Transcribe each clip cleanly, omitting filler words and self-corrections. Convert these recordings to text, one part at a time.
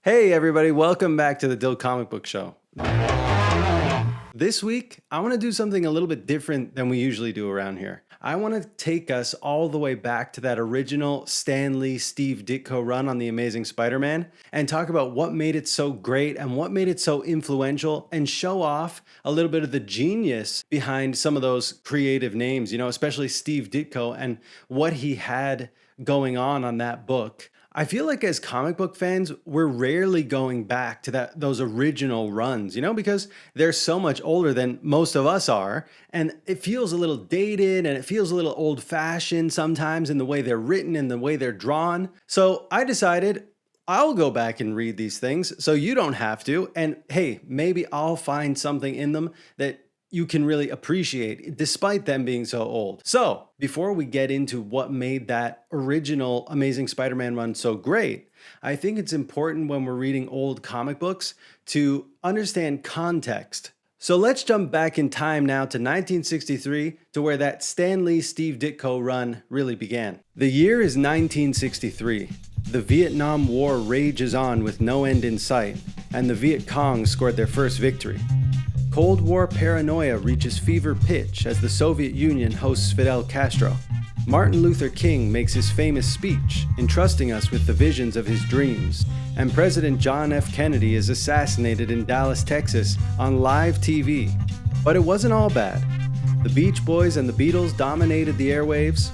Hey everybody, welcome back to the Dill Comic Book Show. This week, I want to do something a little bit different than we usually do around here. I want to take us all the way back to that original Stan Lee, Steve Ditko run on The Amazing Spider-Man and talk about what made it so great and what made it so influential and show off a little bit of the genius behind some of those creative names, especially Steve Ditko and what he had going on that book. I feel like as comic book fans, we're rarely going back to those original runs, because they're so much older than most of us are. And it feels a little dated and it feels a little old fashioned sometimes in the way they're written and the way they're drawn. So I decided I'll go back and read these things so you don't have to. And hey, maybe I'll find something in them that you can really appreciate despite them being so old. So before we get into what made that original Amazing Spider-Man run so great, I think it's important when we're reading old comic books to understand context. So let's jump back in time now to 1963 to where that Stan Lee, Steve Ditko run really began. The year is 1963. The Vietnam War rages on with no end in sight, and the Viet Cong scored their first victory. Cold War paranoia reaches fever pitch as the Soviet Union hosts Fidel Castro. Martin Luther King makes his famous speech, entrusting us with the visions of his dreams, and President John F. Kennedy is assassinated in Dallas, Texas on live TV. But it wasn't all bad. The Beach Boys and the Beatles dominated the airwaves,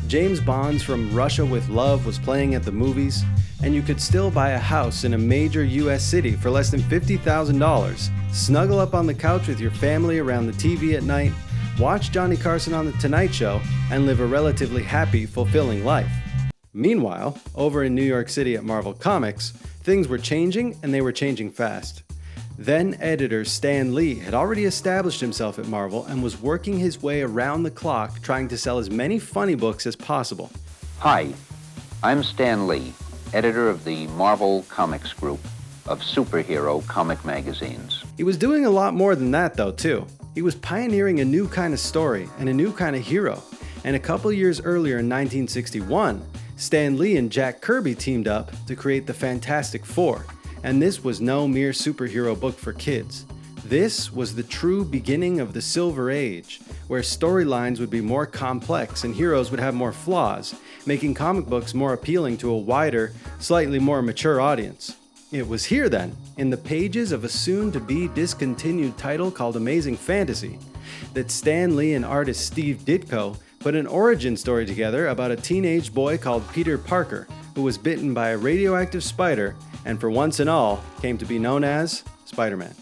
James Bond's From Russia with Love was playing at the movies, and you could still buy a house in a major US city for less than $50,000, snuggle up on the couch with your family around the TV at night, watch Johnny Carson on The Tonight Show, and live a relatively happy, fulfilling life. Meanwhile, over in New York City at Marvel Comics, things were changing and they were changing fast. Then editor Stan Lee had already established himself at Marvel and was working his way around the clock trying to sell as many funny books as possible. Hi, I'm Stan Lee, editor of the Marvel Comics group of superhero comic magazines. He was doing a lot more than that though too. He was pioneering a new kind of story and a new kind of hero. And a couple years earlier in 1961, Stan Lee and Jack Kirby teamed up to create the Fantastic Four. And this was no mere superhero book for kids. This was the true beginning of the Silver Age, where storylines would be more complex and heroes would have more flaws, making comic books more appealing to a wider, slightly more mature audience. It was here then, in the pages of a soon-to-be discontinued title called Amazing Fantasy, that Stan Lee and artist Steve Ditko put an origin story together about a teenage boy called Peter Parker, who was bitten by a radioactive spider and for once and all came to be known as Spider-Man.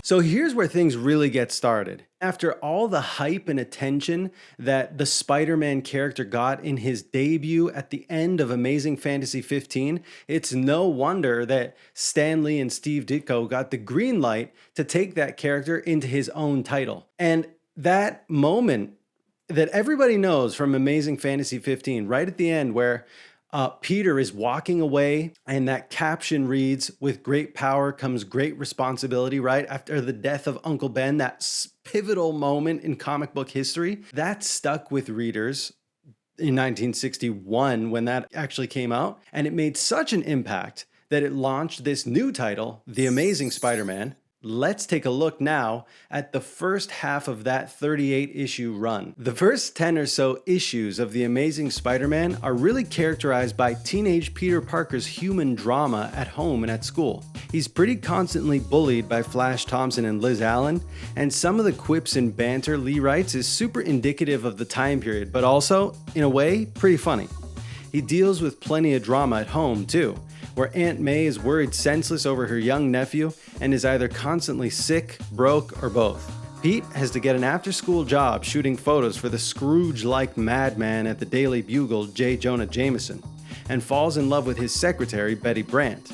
So here's where things really get started. After all the hype and attention that the Spider-Man character got in his debut at the end of Amazing Fantasy 15, it's no wonder that Stan Lee and Steve Ditko got the green light to take that character into his own title. And that moment that everybody knows from Amazing Fantasy 15, right at the end where Peter is walking away and that caption reads, "With great power comes great responsibility," right? After the death of Uncle Ben, that pivotal moment in comic book history, that stuck with readers in 1961 when that actually came out. And it made such an impact that it launched this new title, The Amazing Spider-Man. Let's take a look now at the first half of that 38-issue run. The first 10 or so issues of The Amazing Spider-Man are really characterized by teenage Peter Parker's human drama at home and at school. He's pretty constantly bullied by Flash Thompson and Liz Allen, and some of the quips and banter Lee writes is super indicative of the time period, but also, in a way, pretty funny. He deals with plenty of drama at home, too, where Aunt May is worried senseless over her young nephew and is either constantly sick, broke, or both. Pete has to get an after-school job shooting photos for the Scrooge-like madman at the Daily Bugle, J. Jonah Jameson, and falls in love with his secretary, Betty Brant.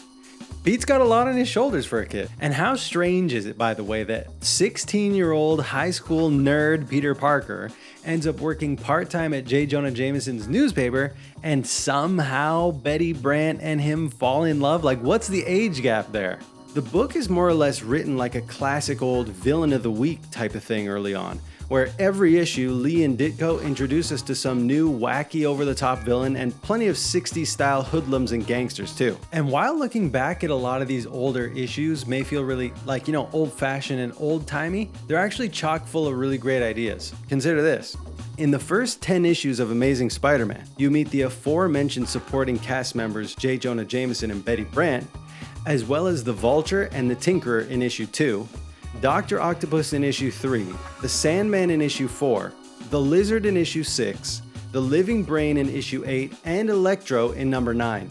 Pete's got a lot on his shoulders for a kid. And how strange is it, by the way, that 16-year-old high school nerd Peter Parker ends up working part-time at J. Jonah Jameson's newspaper, and somehow Betty Brant and him fall in love? Like, what's the age gap there? The book is more or less written like a classic old villain of the week type of thing early on, where every issue Lee and Ditko introduce us to some new wacky over-the-top villain and plenty of 60s style hoodlums and gangsters too. And while looking back at a lot of these older issues may feel really like, old-fashioned and old-timey, they're actually chock full of really great ideas. Consider this. In the first 10 issues of Amazing Spider-Man, you meet the aforementioned supporting cast members J. Jonah Jameson and Betty Brant, as well as the Vulture and the Tinkerer in issue 2, Dr. Octopus in issue 3, the Sandman in issue 4, the Lizard in issue 6, the Living Brain in issue 8, and Electro in number 9.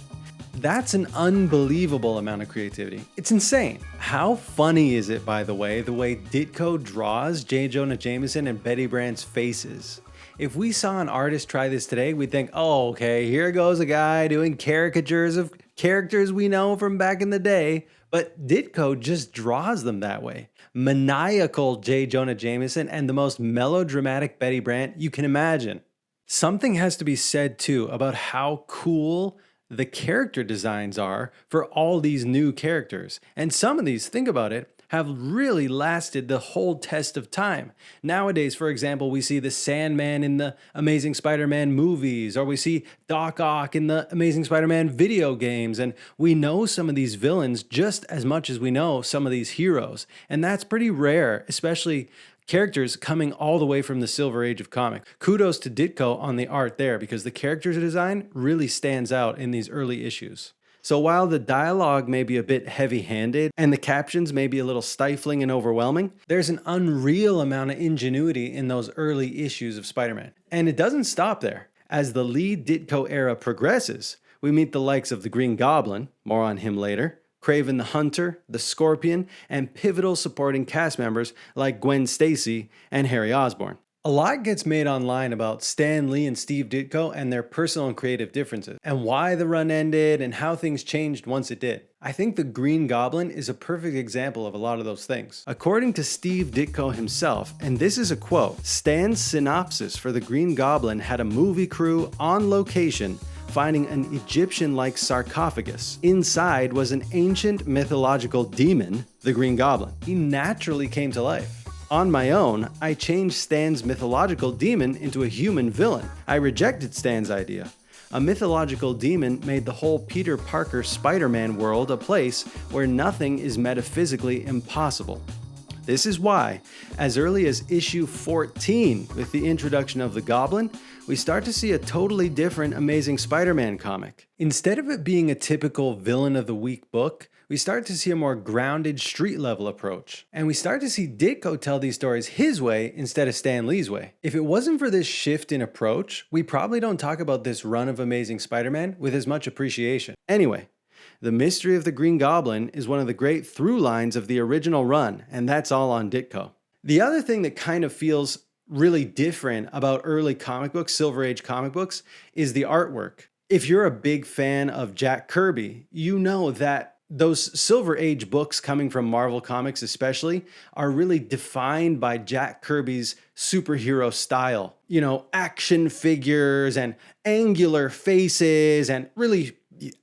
That's an unbelievable amount of creativity. It's insane. How funny is it, by the way Ditko draws J. Jonah Jameson and Betty Brant's faces? If we saw an artist try this today, we'd think, oh, okay, here goes a guy doing caricatures of characters we know from back in the day. But Ditko just draws them that way. Maniacal J. Jonah Jameson and the most melodramatic Betty Brant you can imagine. Something has to be said too about how cool the character designs are for all these new characters. And some of these, think about it, have really lasted the whole test of time. Nowadays, for example, we see the Sandman in the Amazing Spider-Man movies, or we see Doc Ock in the Amazing Spider-Man video games, and we know some of these villains just as much as we know some of these heroes. And that's pretty rare, especially characters coming all the way from the Silver Age of comic. Kudos to Ditko on the art there, because the character design really stands out in these early issues. So while the dialogue may be a bit heavy-handed and the captions may be a little stifling and overwhelming, there's an unreal amount of ingenuity in those early issues of Spider-Man. And it doesn't stop there. As the Lee Ditko era progresses, we meet the likes of the Green Goblin, more on him later, Kraven the Hunter, the Scorpion, and pivotal supporting cast members like Gwen Stacy and Harry Osborn. A lot gets made online about Stan Lee and Steve Ditko and their personal and creative differences, and why the run ended and how things changed once it did. I think the Green Goblin is a perfect example of a lot of those things. According to Steve Ditko himself, and this is a quote, Stan's synopsis for the Green Goblin had a movie crew on location finding an Egyptian-like sarcophagus. Inside was an ancient mythological demon, the Green Goblin. He naturally came to life. On my own, I changed Stan's mythological demon into a human villain. I rejected Stan's idea. A mythological demon made the whole Peter Parker Spider-Man world a place where nothing is metaphysically impossible. This is why, as early as issue 14, with the introduction of the Goblin, we start to see a totally different Amazing Spider-Man comic. Instead of it being a typical villain of the week book, we start to see a more grounded street-level approach. And we start to see Ditko tell these stories his way instead of Stan Lee's way. If it wasn't for this shift in approach, we probably don't talk about this run of Amazing Spider-Man with as much appreciation. Anyway, the mystery of the Green Goblin is one of the great through lines of the original run, and that's all on Ditko. The other thing that kind of feels really different about early comic books, Silver Age comic books, is the artwork. If you're a big fan of Jack Kirby, you know that those Silver Age books coming from Marvel Comics especially are really defined by Jack Kirby's superhero style. You know, action figures and angular faces and really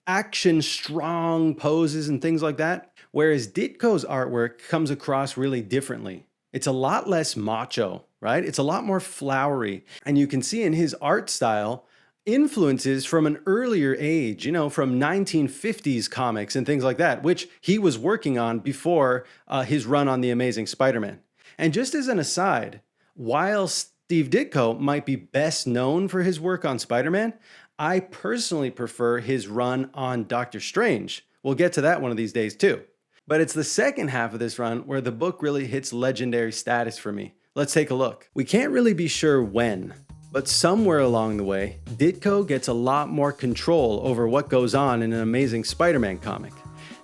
action strong poses and things like that. Whereas Ditko's artwork comes across really differently. It's a lot less macho, right? It's a lot more flowery. And you can see in his art style influences from an earlier age, from 1950s comics and things like that, which he was working on before his run on The Amazing Spider-Man. And just as an aside, while Steve Ditko might be best known for his work on Spider-Man, I personally prefer his run on Doctor Strange. We'll get to that one of these days too. But it's the second half of this run where the book really hits legendary status for me. Let's take a look. We can't really be sure when, but somewhere along the way, Ditko gets a lot more control over what goes on in an Amazing Spider-Man comic.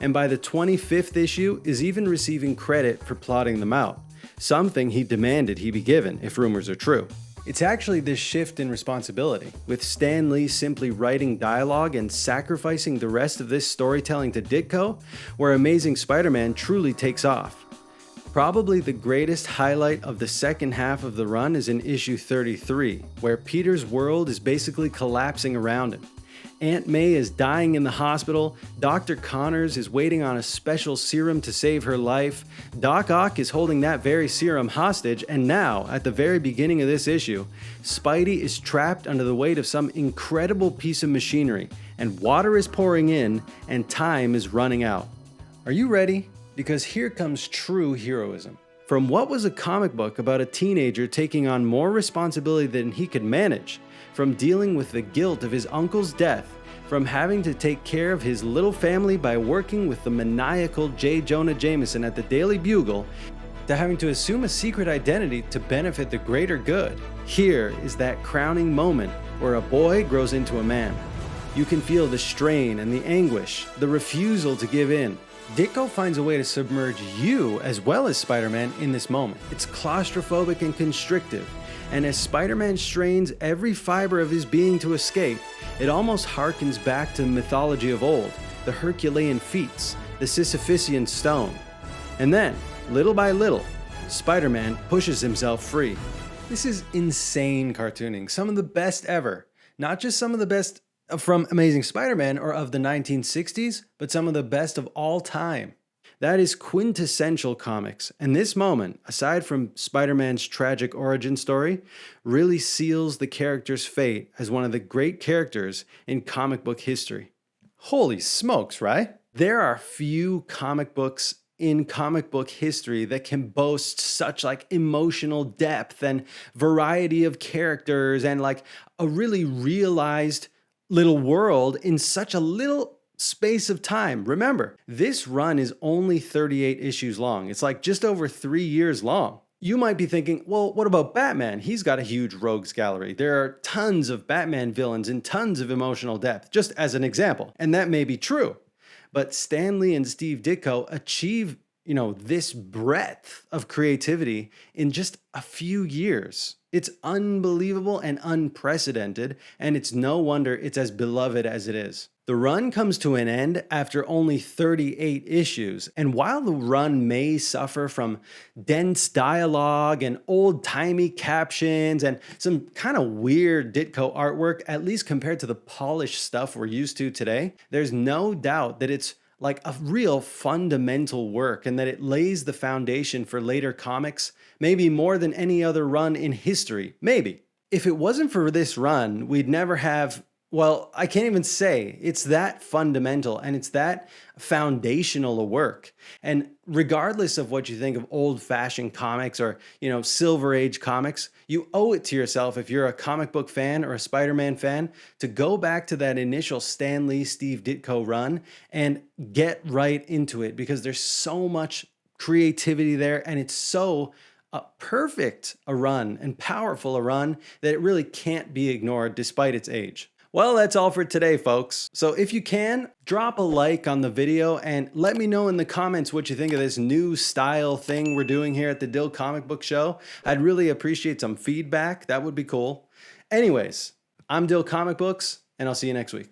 And by the 25th issue is even receiving credit for plotting them out, something he demanded he be given if rumors are true. It's actually this shift in responsibility, with Stan Lee simply writing dialogue and sacrificing the rest of this storytelling to Ditko, where Amazing Spider-Man truly takes off. Probably the greatest highlight of the second half of the run is in issue 33, where Peter's world is basically collapsing around him. Aunt May is dying in the hospital, Dr. Connors is waiting on a special serum to save her life, Doc Ock is holding that very serum hostage, and now, at the very beginning of this issue, Spidey is trapped under the weight of some incredible piece of machinery, and water is pouring in, and time is running out. Are you ready? Because here comes true heroism. From what was a comic book about a teenager taking on more responsibility than he could manage, from dealing with the guilt of his uncle's death, from having to take care of his little family by working with the maniacal J. Jonah Jameson at the Daily Bugle, to having to assume a secret identity to benefit the greater good. Here is that crowning moment where a boy grows into a man. You can feel the strain and the anguish, the refusal to give in. Ditko finds a way to submerge you as well as Spider-Man in this moment. It's claustrophobic and constrictive, and as Spider-Man strains every fiber of his being to escape, it almost harkens back to the mythology of old, the Herculean feats, the Sisyphusian stone. And then, little by little, Spider-Man pushes himself free. This is insane cartooning, some of the best ever. Not just some of the best from Amazing Spider-Man or of the 1960s, but some of the best of all time. That is quintessential comics, and this moment, aside from Spider-Man's tragic origin story, really seals the character's fate as one of the great characters in comic book history. Holy smokes, right? There are few comic books in comic book history that can boast such emotional depth and variety of characters and a really realized little world in such a little space of time. Remember, this run is only 38 issues long. It's just over 3 years long. You might be thinking, well, what about Batman? He's got a huge rogues gallery. There are tons of Batman villains and tons of emotional depth, just as an example. And that may be true. But Stan Lee and Steve Ditko achieve, this breadth of creativity in just a few years. It's unbelievable and unprecedented, and it's no wonder it's as beloved as it is. The run comes to an end after only 38 issues, and while the run may suffer from dense dialogue and old-timey captions and some kind of weird Ditko artwork, at least compared to the polished stuff we're used to today, there's no doubt that it's a real fundamental work and that it lays the foundation for later comics, maybe more than any other run in history. Maybe. If it wasn't for this run, we'd never have, well, I can't even say. It's that fundamental and it's that foundational a work. And regardless of what you think of old-fashioned comics or, Silver Age comics, you owe it to yourself, if you're a comic book fan or a Spider-Man fan, to go back to that initial Stan Lee, Steve Ditko run and get right into it, because there's so much creativity there and it's so perfect a run and powerful a run that it really can't be ignored despite its age. Well, that's all for today, folks. So if you can, drop a like on the video and let me know in the comments what you think of this new style thing we're doing here at the Dill Comic Book Show. I'd really appreciate some feedback. That would be cool. Anyways, I'm Dill Comic Books, and I'll see you next week.